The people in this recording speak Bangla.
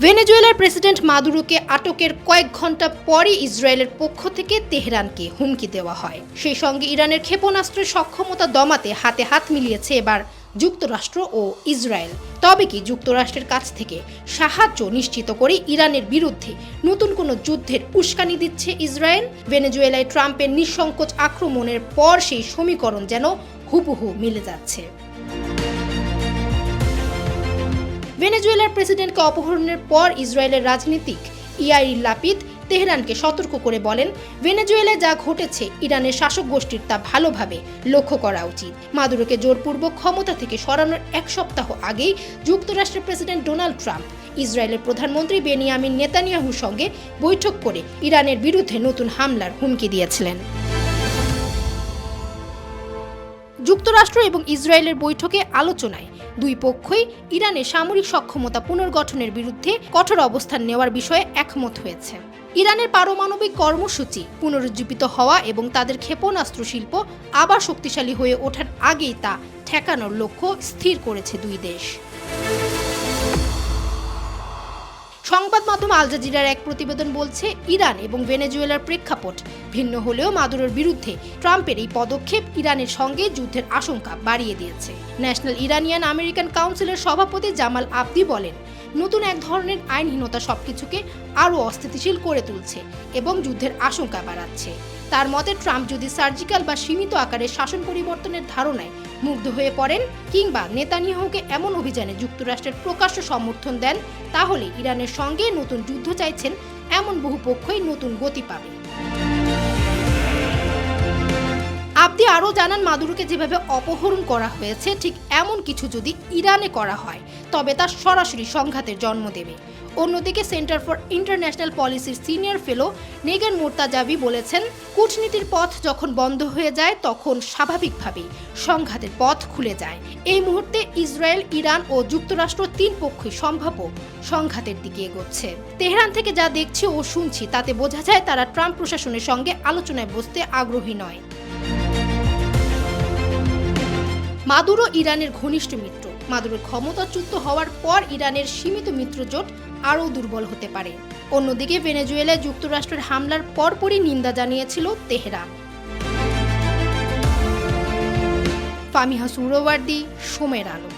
ভেনেজুয়েলার প্রেসিডেন্ট মাদুরোকে আটকের কয়েক ঘন্টা পরই ইসরায়েলের পক্ষ থেকে তেহরানকে হুমকি দেওয়া হয়। সেই সঙ্গে ইরানের ক্ষেপণাস্ত্রের সক্ষমতা দমাতে হাতে হাত মিলিয়েছে এবার যুক্তরাষ্ট্র ও ইসরায়েল। তবে কি যুক্তরাষ্ট্রের কাছ থেকে সাহায্য নিশ্চিত করে ইরানের বিরুদ্ধে নতুন কোনো যুদ্ধের উস্কানি দিচ্ছে ইসরায়েল? ভেনেজুয়েলায় ট্রাম্পের নিঃসংকোচ আক্রমণের পর সেই সমীকরণ যেন হুবহু মিলে যাচ্ছে। ভেনেজুয়েলার প্রেসিডেন্টকে অপহরণের পর ইসরায়েলের রাজনীতিক ইয়াইর লাপিদ তেহরানকে সতর্ক করে বলেন, ভেনেজুয়েলায় যা ঘটেছে ইরানের শাসক গোষ্ঠীর তা ভালোভাবে লক্ষ্য করা উচিত। মাদুরোকে জোরপূর্বক ক্ষমতা থেকে সরানোর এক সপ্তাহ আগেই যুক্তরাষ্ট্রের প্রেসিডেন্ট ডোনাল্ড ট্রাম্প ইসরায়েলের প্রধানমন্ত্রী বেনিয়ামিন নেতানিয়াহুর সঙ্গে বৈঠক করে ইরানের বিরুদ্ধে নতুন হামলার হুমকি দিয়েছিলেন। যুক্তরাষ্ট্র এবং ইসরায়েলের বৈঠকে আলোচনায় দুই পক্ষই ইরানের সামরিক সক্ষমতা পুনর্গঠনের বিরুদ্ধে কঠোর অবস্থান নেওয়ার বিষয়ে একমত হয়েছে। ইরানের পারমাণবিক কর্মসূচি পুনরুজ্জীবিত হওয়া এবং তাদের ক্ষেপণাস্ত্র শিল্প আবার শক্তিশালী হয়ে ওঠার আগেই তা ঠেকানোর লক্ষ্য স্থির করেছে দুই দেশ। সংবাদ মাধ্যম আল জাজিরার এক প্রতিবেদন বলছে, ইরান এবং ভেনেজুয়েলার প্রেক্ষাপট ভিন্ন হলেও মাদুরোর বিরুদ্ধে ট্রাম্পের এই পদক্ষেপ ইরানের সঙ্গে যুদ্ধের আশঙ্কা বাড়িয়ে দিয়েছে। ন্যাশনাল ইরানিয়ান আমেরিকান কাউন্সিলের সভাপতি জামাল আবদি বলেন, নতুন এক ধরনের আইনহীনতা সবকিছুকে আরও অস্থিতিশীল করে তুলছে এবং যুদ্ধের আশঙ্কা বাড়াচ্ছে। তার মতে, ট্রাম্প যদি সার্জিক্যাল বা সীমিত আকারের শাসন পরিবর্তনের ধারণায় মুগ্ধ হয়ে পড়েন কিংবা নেতানিয়াহুকে এমন অভিযানে যুক্তরাষ্ট্রের প্রকাশ্য সমর্থন দেন, তাহলে ইরানের সঙ্গে নতুন যুদ্ধ চাইছেন এমন বহু পক্ষই নতুন গতি পাবে। আবদি আরও জানান, মাদুরোকে যেভাবে অপহরণ করা হয়েছে ঠিক এমন কিছু যদি ইরানে করা হয় তবে তা সরাসরি সংঘাতের জন্ম দেবে। অন্যদিকে সেন্টার ফর ইন্টারন্যাশনাল পলিসির সিনিয়র ফেলো নেগান মোর্তাজাভি বলেছেন, কূটনীতির পথ যখন বন্ধ হয়ে যায় তখন স্বাভাবিকভাবেই সংঘাতের পথ খুলে যায়। এই মুহূর্তে ইসরায়েল, ইরান ও যুক্তরাষ্ট্র তিন পক্ষই সম্ভাব্য সংঘাতের দিকে এগোচ্ছে। তেহরান থেকে যা দেখছি ও শুনছি তাতে বোঝা যায় তারা ট্রাম্প প্রশাসনের সঙ্গে আলোচনায় বসতে আগ্রহী নয়। মাদুরো ইরানের ঘনিষ্ঠ মিত্র। মাদুরোর ক্ষমতাচ্যুত হওয়ার পর ইরানের সীমিত মিত্রজোট আরও দুর্বল হতে পারে। অন্যদিকে ভেনেজুয়েলায় যুক্তরাষ্ট্রের হামলার পরপরই নিন্দা জানিয়েছিল তেহরান। ফামিহা সুহরাওয়ার্দী, সময়ের আলো।